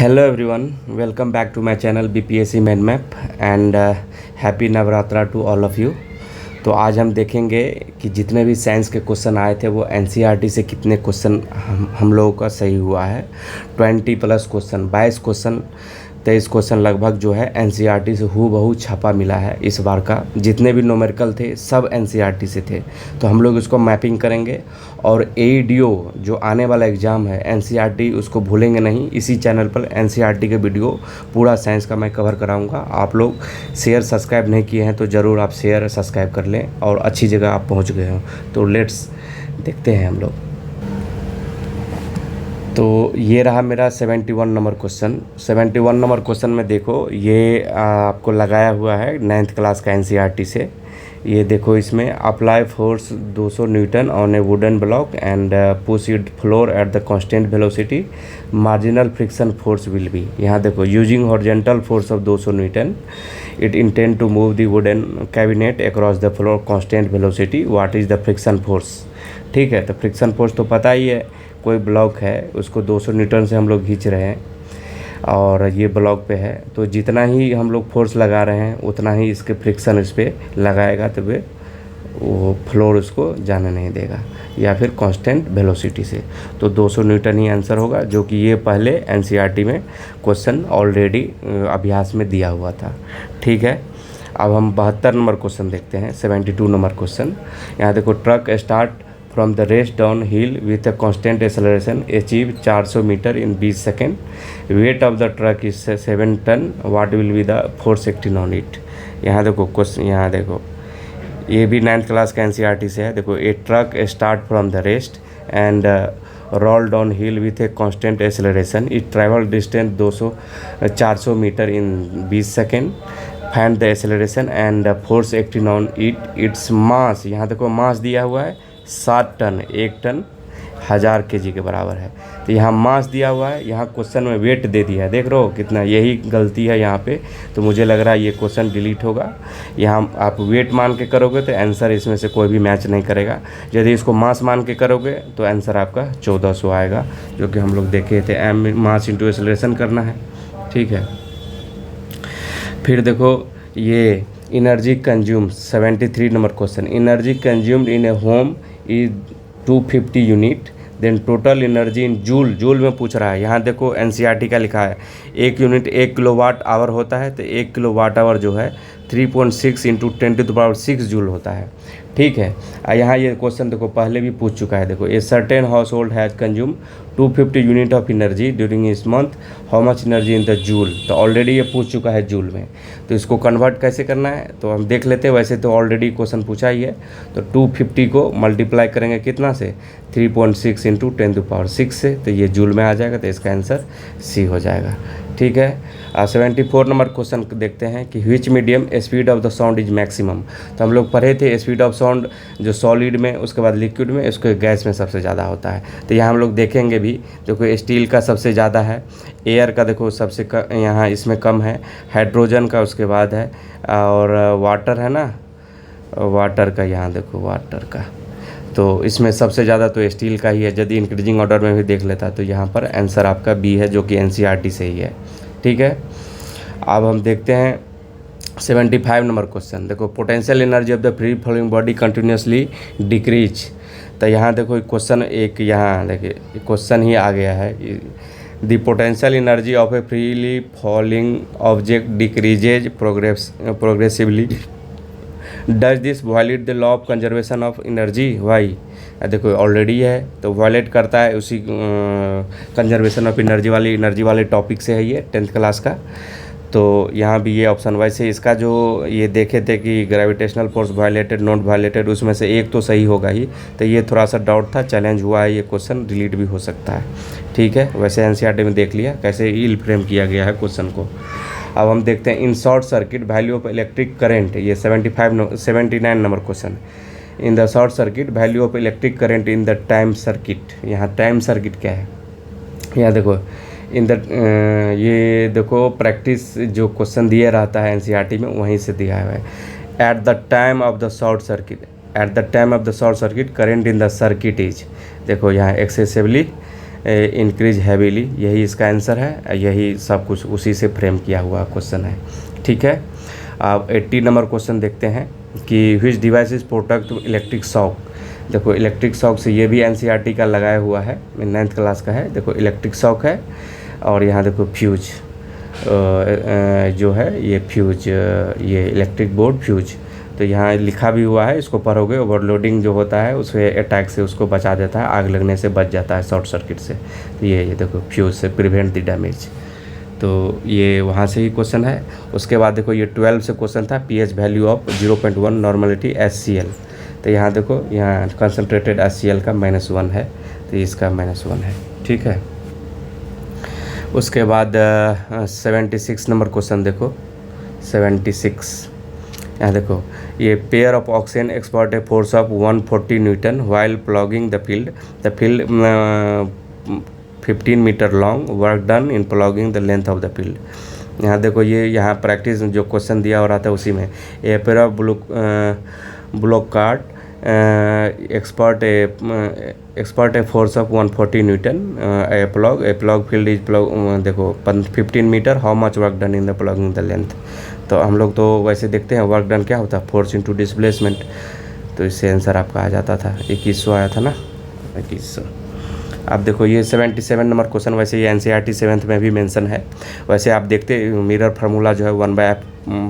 Hello everyone, welcome back to my channel BPSC Main Map and happy Navratra to all of you. तो आज हम देखेंगे कि जितने भी साइंस के क्वेश्चन आए थे वो एनसीईआरटी से कितने क्वेश्चन हम लोगों का सही हुआ है। 20+ क्वेश्चन, 22 क्वेश्चन, 23 क्वेश्चन लगभग जो है एनसीईआरटी से हूबहू छापा मिला है। इस बार का जितने भी न्यूमेरिकल थे सब एनसीईआरटी से थे। तो हम लोग इसको मैपिंग करेंगे और एईडीओ जो आने वाला एग्ज़ाम है एनसीईआरटी उसको भूलेंगे नहीं। इसी चैनल पर एनसीईआरटी के वीडियो पूरा साइंस का मैं कवर कराऊंगा। आप लोग शेयर सब्सक्राइब नहीं किए हैं तो ज़रूर आप शेयर सब्सक्राइब कर लें और अच्छी जगह आप पहुंच गए हो। तो लेट्स देखते हैं हम लोग। तो ये रहा मेरा 71 नंबर क्वेश्चन। 71 नंबर क्वेश्चन में देखो ये आपको लगाया हुआ है 9th क्लास का एनसीईआरटी से। ये देखो इसमें apply force 200 newton on a wooden block and push it floor at the constant velocity, marginal friction force will be. यहाँ देखो using horizontal force of 200 newton it intend to move the wooden cabinet across the floor constant velocity, what is the friction force. ठीक है, तो friction force तो पता ही है, कोई block है उसको 200 न्यूटन से हम लोग खींच रहे हैं और ये ब्लॉक पे है, तो जितना ही हम लोग फोर्स लगा रहे हैं उतना ही इसके फ्रिक्शन इस पर लगाएगा, तो वो फ्लोर उसको जाने नहीं देगा या फिर कांस्टेंट वेलोसिटी से। तो 200 न्यूटन ही आंसर होगा, जो कि ये पहले एनसीईआरटी में क्वेश्चन ऑलरेडी अभ्यास में दिया हुआ था। ठीक है, अब हम 72 नंबर क्वेश्चन देखते हैं। 72 नंबर क्वेश्चन, यहाँ देखो truck start from the race downhill with a constant acceleration achieve 400 meter in 20 seconds, weight of the truck is 7 ton, what will be the force acting on it। यहाँ देखो question, यहाँ देखो ये भी 9th class का NCERT से है। देखो a truck start from the rest and roll down hill with a constant acceleration, it travel distance 400 metre in 20 second, find the acceleration and force acting on it, its mass। यहाँ देखो मास दिया हुआ है 7 ton, 1 ton 1000 kg के बराबर है। तो यहाँ मास दिया हुआ है, यहाँ क्वेश्चन में वेट दे दिया है, देख रहे हो कितना, यही गलती है यहाँ पे। तो मुझे लग रहा है ये क्वेश्चन डिलीट होगा। यहाँ आप वेट मान के करोगे तो आंसर इसमें से कोई भी मैच नहीं करेगा। यदि इसको मास मान के करोगे तो आंसर आपका 1400 आएगा, जो कि हम लोग देखे थे, एम मास इंटू एक्सेलरेशन करना है। ठीक है, फिर देखो ये energy consume 73 number question, energy consumed in a home is 250 unit, then total energy in joule, joule में पूछ रहा है। यहाँ देखो एनसीईआरटी का लिखा है 1 यूनिट 1 किलोवाट आवर होता है, तो 1 किलोवाट आवर जो है 3.6 इंटू 10⁻6 जूल होता है। ठीक है, यहाँ ये क्वेश्चन देखो पहले भी पूछ चुका है। देखो a certain household has consume 250 unit of energy during इस month, how much energy in the joule. तो ऑलरेडी ये पूछ चुका है जूल में, तो इसको कन्वर्ट कैसे करना है तो हम देख लेते हैं। वैसे तो ऑलरेडी क्वेश्चन पूछा ही है, तो 250 को मल्टीप्लाई करेंगे कितना से, 3.6 इंटू 10⁻6 से, तो ये जूल में आ जाएगा, तो इसका आंसर सी हो जाएगा। ठीक है, 74 नंबर क्वेश्चन देखते हैं कि which medium speed of the sound is maximum. तो हम लोग पढ़े थे स्पीड ऑफ साउंड जो सॉलिड में, उसके बाद लिक्विड में, उसके गैस में सबसे ज़्यादा होता है। तो यहाँ हम लोग देखेंगे भी, जो कि स्टील का सबसे ज़्यादा है, एयर का देखो सबसे यहाँ इसमें कम है, हाइड्रोजन का उसके बाद है, और वाटर है ना, वाटर का यहाँ देखो वाटर का, तो इसमें सबसे ज़्यादा तो स्टील का ही है। यदि इंक्रीजिंग ऑर्डर में भी देख लेता तो यहाँ पर आंसर आपका बी है, जो कि एनसीईआरटी से ही है। ठीक है, अब हम देखते हैं 75 नंबर क्वेश्चन। देखो potential energy of the free flowing body continuously decrease. तो यहाँ देखो क्वेश्चन एक, यहाँ देखिए क्वेश्चन ही आ गया है, the potential energy of a freely falling object decreases progressively, does this violate the law of conservation of energy, why. देखो ऑलरेडी है तो वायलेट करता है, उसी कंजर्वेशन ऑफ एनर्जी वाले टॉपिक से है ये 10th क्लास का। तो यहाँ भी ये ऑप्शन, वैसे इसका जो ये देखे थे कि gravitational force violated not violated, उसमें से एक तो सही होगा ही, तो ये थोड़ा सा डाउट था, चैलेंज हुआ है, ये क्वेश्चन डिलीट भी हो सकता है। ठीक है, वैसे एनसीईआरटी में देख लिया कैसे इल फ्रेम किया गया है क्वेश्चन को। अब हम देखते हैं in short circuit value of electric current, ये 79 number question. In the short circuit value of electric current in the time circuit. यहाँ टाइम सर्किट क्या है, यहाँ देखो इन द ये देखो प्रैक्टिस जो क्वेश्चन दिया रहता है एनसीईआरटी में वहीं से दिया हुआ है। At the time of the short circuit, at the time of the short circuit current in the circuit is, देखो यहाँ एक्सेसिवली इंक्रीज हैवीली, यही इसका आंसर है, यही सब कुछ उसी से फ्रेम किया हुआ क्वेश्चन है। ठीक है, अब 80 नंबर क्वेश्चन देखते हैं कि which device is protect electric shock. देखो इलेक्ट्रिक शॉक से, ये भी एनसीईआरटी का लगाया हुआ है, 9th क्लास का है। देखो इलेक्ट्रिक शॉक है, और यहाँ देखो फ्यूज जो है, ये फ्यूज, ये इलेक्ट्रिक बोर्ड फ्यूज, तो यहाँ लिखा भी हुआ है, इसको पढ़ोगे। ओवरलोडिंग जो होता है उससे अटैक से उसको बचा देता है, आग लगने से बच जाता है, शॉर्ट सर्किट से। तो ये देखो फ्यूज से प्रिवेंट द डैमेज, तो ये वहाँ से ही क्वेश्चन है। उसके बाद देखो ये 12 से क्वेश्चन था, pH value of 0.1 normality HCl। तो यहाँ देखो, यहाँ कंसनट्रेटेड HCl का -1 है, तो इसका -1 है। ठीक है, उसके बाद 76 नंबर क्वेश्चन देखो, 76। यहाँ देखो, ये pair of oxen exert a force of 140 newton while ploughing the field 15 metre long, work done in ploughing the length of the field. यहाँ देखो, ये यहाँ प्रैक्टिस जो क्वेश्चन दिया हो रहा था उसी में, a pair of bullock cart exert a force of 140 newton a plough field is plough, देखो 15 metre, how much work done in the ploughing the length. तो हम लोग तो वैसे देखते हैं वर्क डन क्या होता है, फोर्स इनटू डिस्प्लेसमेंट, तो इससे आंसर आपका आ जाता था। 2100 आया था ना, 2100। अब देखो ये 77 नंबर क्वेश्चन, वैसे ये एनसीईआरटी 7th में भी मेंशन है। वैसे आप देखते मिरर फार्मूला जो है 1/f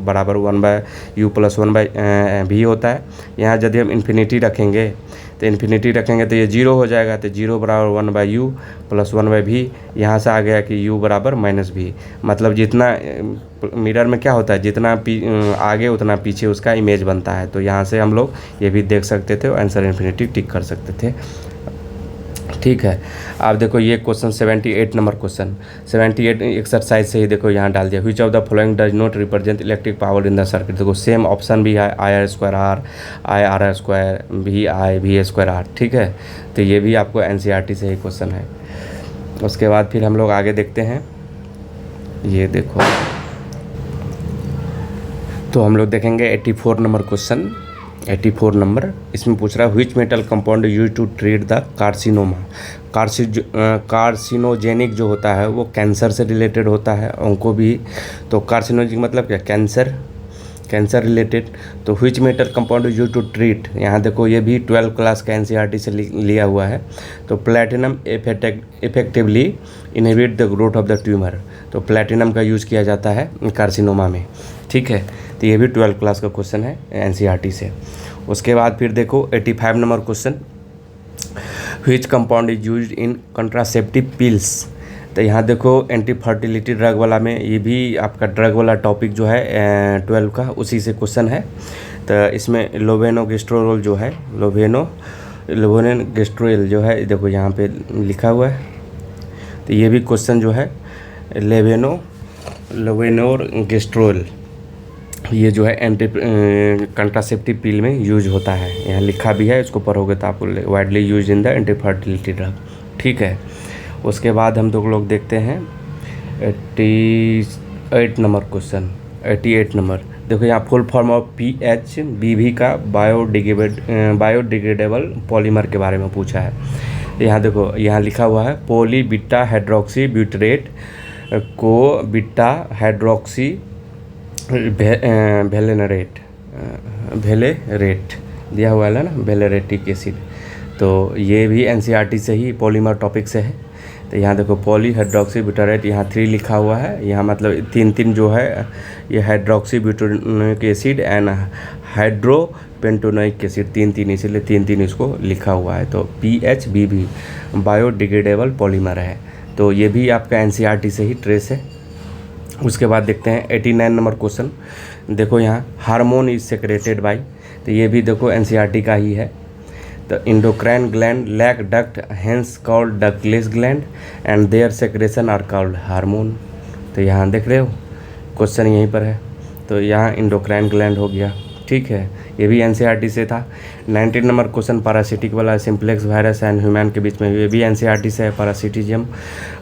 बराबर 1/u + 1/v होता है। यहाँ यदि हम इन्फिनिटी रखेंगे तो ये 0 हो जाएगा, तो 0 बराबर 1/u + 1/v। यहाँ से आ गया कि u बराबर -v, मतलब जितना मिरर में क्या होता है, जितना आगे उतना पीछे उसका इमेज बनता है। तो यहाँ से हम लोग ये भी देख सकते थे और आंसर इन्फिनिटी टिक कर सकते थे। ठीक है, आप देखो ये क्वेश्चन 78 नंबर क्वेश्चन, 78 एक्सरसाइज से ही देखो यहाँ डाल दिया, which of the following does not represent electric power in the circuit. देखो सेम ऑप्शन भी है, IR²R, IR² VI VA²R। ठीक है, तो ये भी आपको एनसीईआरटी से ही क्वेश्चन है। उसके बाद फिर हम लोग आगे देखते हैं, ये देखो, तो हम लोग देखेंगे 84 नंबर क्वेश्चन। 84 नंबर, इसमें पूछ रहा है which metal compound use to treat the carcinoma. Carcinogenic जो होता है वो कैंसर से रिलेटेड होता है, उनको भी। तो कार्सिनोजेनिक मतलब क्या, कैंसर रिलेटेड। तो which metal compound use to treat, यहाँ देखो ये भी 12 क्लास का एनसीईआरटी से लिया हुआ है। तो platinum effectively inhibit the growth of the tumour, तो प्लैटिनम का यूज़ किया जाता है कार्सिनोमा में। ठीक है, तो ये भी 12 क्लास का क्वेश्चन है एनसीईआरटी से। उसके बाद फिर देखो 85 number question, which compound is used in contraceptive pills. तो यहाँ देखो एंटी फर्टिलिटी ड्रग वाला में, ये भी आपका ड्रग वाला टॉपिक जो है 12 का, उसी से क्वेश्चन है। तो इसमें लोवेनोगेस्ट्रोल जो है, लोवेनोगेस्ट्रोल जो है, देखो यहाँ पे लिखा हुआ है। तो ये भी क्वेश्चन जो है लोवेनोगेस्ट्रोल, ये जो है एंटी कंट्रासेप्टिव पिल में यूज होता है, यहाँ लिखा भी है, इसको पढ़ोगे तो आपको widely use in the anti fertility drug. ठीक है, उसके बाद हम लोग देखते हैं 88 नंबर क्वेश्चन। 88 नंबर देखो, यहाँ फुल फॉर्म ऑफ PHBV का बायोडिग्रेडेबल पॉलीमर के बारे में पूछा है। यहाँ देखो, यहाँ लिखा हुआ है पोली बीटा हाइड्रोक्सी ब्यूटरेट को बीटा हाइड्रोक्सी वेलेरेट दिया हुआ है ना, वेलेरेटिक एसिड। तो ये भी एनसीईआरटी से ही पॉलीमर टॉपिक से है। तो यहाँ देखो पॉली हाइड्रोक्सी ब्यूटारेट, यहाँ 3 लिखा हुआ है, यहाँ मतलब 3 जो है, ये hydroxy butanoic acid and hydropentanoic acid, 3 इसलिए 3 इसको लिखा हुआ है। तो PHBV बायोडिग्रेडेबल पॉलीमर है, तो ये भी आपका एनसीईआरटी से ही ट्रेस है। उसके बाद देखते हैं 89 नंबर क्वेश्चन, देखो यहाँ हार्मोन इज सेक्रेटेड बाय, तो ये भी देखो एनसीईआरटी का ही है। तो endocrine gland lack duct hence called ductless gland and their secretion are called hormone. तो यहाँ देख रहे हो क्वेश्चन यहीं पर है, तो यहाँ इंडोक्राइन ग्लैंड हो गया। ठीक है, ये भी एनसीईआरटी से था। 19 नंबर क्वेश्चन पैरासिटिक वाला, सिंप्लेक्स वायरस एंड ह्यूमन के बीच में, ये भी एनसीईआरटी से है। पैरासिटिज्म,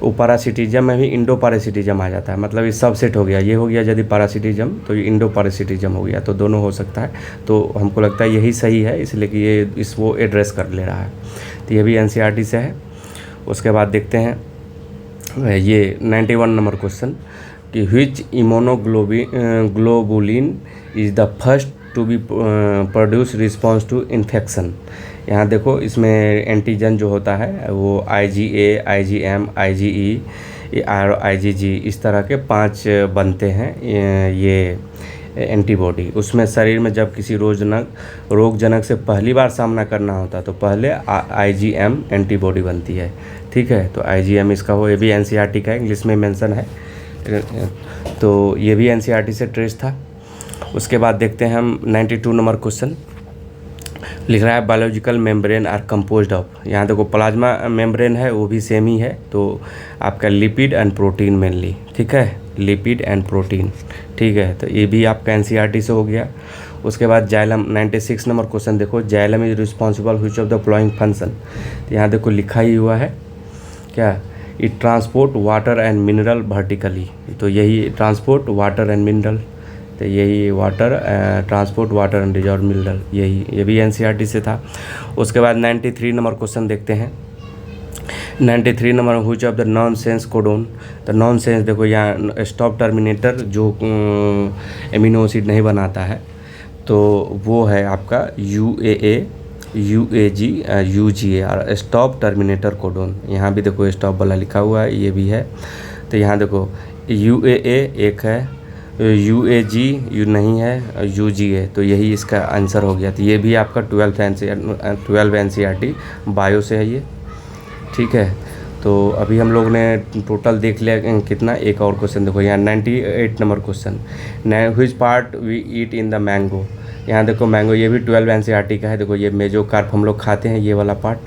वो पैरासिटिज्म में भी इंडो पैरासिटिज्म आ जाता है, मतलब ये सब सेट हो गया, ये हो गया यदि पैरासिटिज्म तो ये इंडो पैरासिटिज्म हो गया, तो दोनों हो सकता है। तो हमको लगता है यही सही है, इसलिए कि ये इसको एड्रेस कर ले रहा है, तो ये भी एनसीईआरटी से है। उसके बाद देखते हैं ये 91 नंबर क्वेश्चन कि which globulin is the first to be produce response to infection. यहाँ देखो इसमें एंटीजन जो होता है वो IgA, IgM, IgE और IgG इस तरह के 5 बनते हैं ये एंटीबॉडी। उसमें शरीर में जब किसी रोगजनक से पहली बार सामना करना होता है तो पहले IgM एंटीबॉडी बनती है। ठीक है, तो IgM इसका हो, ये भी NCERT का इंग्लिश में मेंशन है, तो ये भी NCERT से ट्रेस था। उसके बाद देखते हैं हम 92 नंबर क्वेश्चन लिख रहा है biological membrane are composed of. यहाँ देखो प्लाज्मा मेम्ब्रेन है वो भी सेम ही है, तो आपका लिपिड एंड प्रोटीन मेनली। ठीक है, लिपिड एंड प्रोटीन। ठीक है, तो ये भी आपका NCERT से हो गया। उसके बाद जाइलम 96 नंबर क्वेश्चन देखो, xylem is responsible which of the following function. तो यहाँ देखो लिखा ही हुआ है क्या, it transport water and mineral vertically. तो यही ट्रांसपोर्ट वाटर एंड मिनरल, तो यही water transport water and dissolve mineral, ये भी NCERT से था। उसके बाद 93 नंबर क्वेश्चन देखते हैं। 93 number which of the non sense codon. तो नॉन सेंस देखो यहाँ स्टॉप टर्मिनेटर जो एमिनो एसिड नहीं बनाता है तो वो है आपका UAA, UAG, UGA और स्टॉप टर्मिनेटर कोडोन। यहाँ भी देखो स्टॉप वाला लिखा हुआ है, ये भी है। तो यहाँ देखो UAA एक है, UAG नहीं है, UGA, तो यही इसका आंसर हो गया। तो ये भी आपका 12 NCERT बायो से है ये। ठीक है, तो अभी हम लोग ने टोटल देख लिया कितना, एक और क्वेश्चन देखो यहाँ 98 number question, which part we eat in the mango. यहाँ देखो मैंगो, ये भी 12 NCERT का है। देखो ये मेजोकार्प हम लोग खाते हैं, ये वाला पार्ट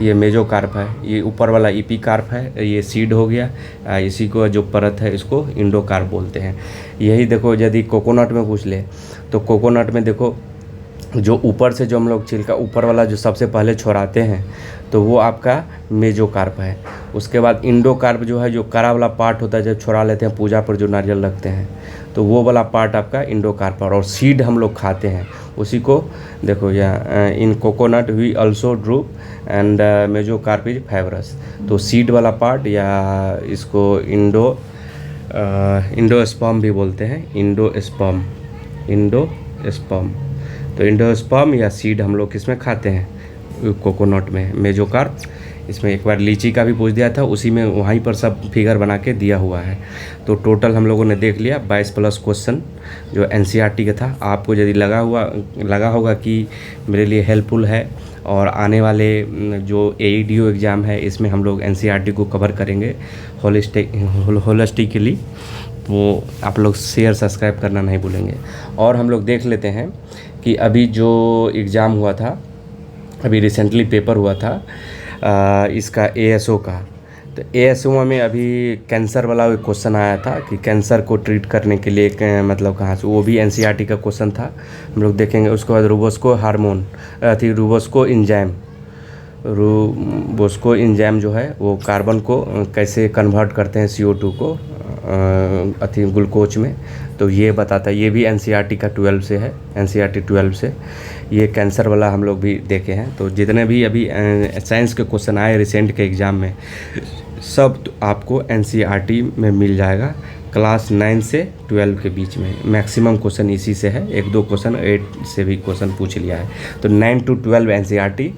ये मेजोकार्प है, ये ऊपर वाला एपिकार्प है, ये सीड हो गया। इसी को जो परत है इसको इंडोकार्प बोलते हैं। यही देखो यदि कोकोनट में पूछ ले तो कोकोनट में देखो जो ऊपर से जो हम लोग छिलका ऊपर वाला जो सबसे पहले छोड़ाते हैं तो वो आपका मेजोकार्प है। उसके बाद इंडोकार्प जो है, जो कड़ा वाला पार्ट होता है जब छोड़ा लेते हैं पूजा पर जो नारियल रखते हैं, तो वो वाला पार्ट आपका इंडोकार्प है। और सीड हम लोग खाते हैं उसी को देखो यहाँ in coconut we also drupe and mesocarp is fibrous. तो सीड वाला पार्ट या इसको इंडोस्पर्म भी बोलते हैं, इंडोस्पर्म। तो इंडोस्पर्म या सीड हम लोग किसमें खाते हैं, कोकोनट में, मेजोकार्प। इसमें एक बार लीची का भी पूछ दिया था, उसी में वहीं पर सब फिगर बना के दिया हुआ है। तो टोटल हम लोगों ने देख लिया 22+ क्वेश्चन जो NCERT का था। आपको यदि लगा होगा कि मेरे लिए हेल्पफुल है और आने वाले जो AEDO एग्ज़ाम है इसमें हम लोग NCERT को कवर करेंगे होलिस्टिकली, वो आप लोग शेयर सब्सक्राइब करना नहीं भूलेंगे। और हम लोग देख लेते हैं कि अभी जो एग्ज़ाम हुआ था, अभी रिसेंटली पेपर हुआ था इसका ASO का। तो ASO में अभी कैंसर वाला एक क्वेश्चन आया था कि कैंसर को ट्रीट करने के लिए मतलब कहाँ से, वो भी NCERT का क्वेश्चन था, हम लोग देखेंगे। उसके बाद रूबोस्को इंजाइम जो है वो कार्बन को कैसे कन्वर्ट करते हैं CO2 को ग्लूकोज में, तो ये बताता है। ये भी NCERT का 12 से है, NCERT 12 से। ये कैंसर वाला हम लोग भी देखे हैं। तो जितने भी अभी साइंस के क्वेश्चन आए रिसेंट के एग्ज़ाम में सब आपको NCERT में मिल जाएगा। क्लास 9 से 12 के बीच में मैक्सिमम क्वेश्चन इसी से है, 1-2 क्वेश्चन 8 से भी क्वेश्चन पूछ लिया है। तो 9 to 12 NCERT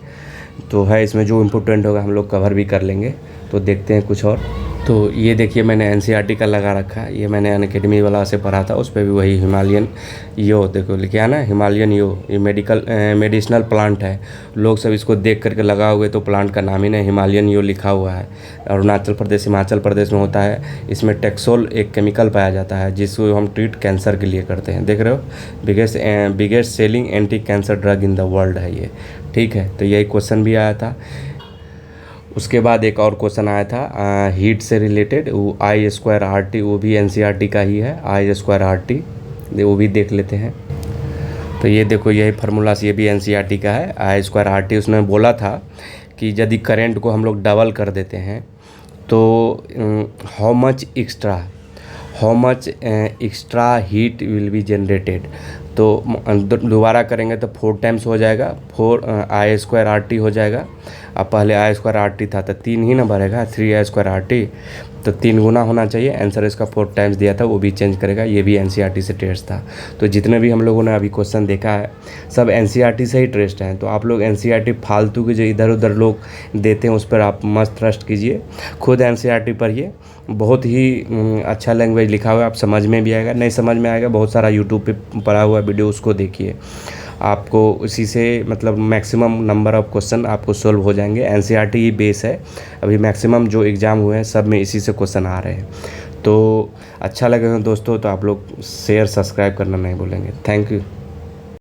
तो है, इसमें जो इम्पोर्टेंट होगा हम लोग कवर भी कर लेंगे। तो देखते हैं कुछ और। तो ये देखिए मैंने NCERT का लगा रखा है, ये मैंने अनअकैडमी वाला से पढ़ा था, उस पर भी वही हिमालयन यो देखो लिखे है ना, हिमालयन यो। ये मेडिसिनल प्लांट है। लोग सब इसको देख करके लगा हुए तो प्लांट का नाम ही नहीं, हिमालयन यो लिखा हुआ है। अरुणाचल प्रदेश, हिमाचल प्रदेश में होता है। इसमें टेक्सोल एक केमिकल पाया जाता है जिसको हम ट्रीट कैंसर के लिए करते हैं। देख रहे हो, biggest selling anti cancer drug in the world है ये। ठीक है, तो यही क्वेश्चन भी आया था। उसके बाद एक और क्वेश्चन आया था हीट से रिलेटेड, वो I²RT, वो भी NCERT का ही है, I²RT, वो भी देख लेते हैं। तो ये देखो यही फार्मूला से, ये भी NCERT का है, I²RT। उसने बोला था कि यदि करंट को हम लोग डबल कर देते हैं तो how much extra heat will be generated. तो दोबारा करेंगे तो 4 टाइम्स हो जाएगा, 4 I²RT हो जाएगा। अब पहले आई स्क्वायर आर टी था तो 3 ही ना बढ़ेगा, 3i²RT, तो 3 गुना होना चाहिए। आंसर इसका 4 टाइम्स दिया था, वो भी चेंज करेगा। ये भी एनसीईआरटी से टेस्ट था। तो जितने भी हम लोगों ने अभी क्वेश्चन देखा है सब एनसीईआरटी से ही टेस्ट हैं। तो आप लोग एनसीईआरटी फालतू के जो इधर उधर लोग देते हैं उस पर आप मत ट्रस्ट कीजिए, खुद एनसीईआरटी पढ़िए। बहुत ही अच्छा लैंग्वेज लिखा हुआ है, आप समझ में भी आएगा, नहीं समझ में आएगा बहुत सारा यूट्यूब पे पढ़ा हुआ वीडियो, उसको देखिए। आपको उसी से मतलब मैक्सिमम नंबर ऑफ़ क्वेश्चन आपको सोल्व हो जाएंगे। एनसीईआरटी ही बेस है, अभी मैक्सिमम जो एग्ज़ाम हुए हैं सब में इसी से क्वेश्चन आ रहे हैं। तो अच्छा लगे दोस्तों तो आप लोग शेयर सब्सक्राइब करना नहीं भूलेंगे। Thank you.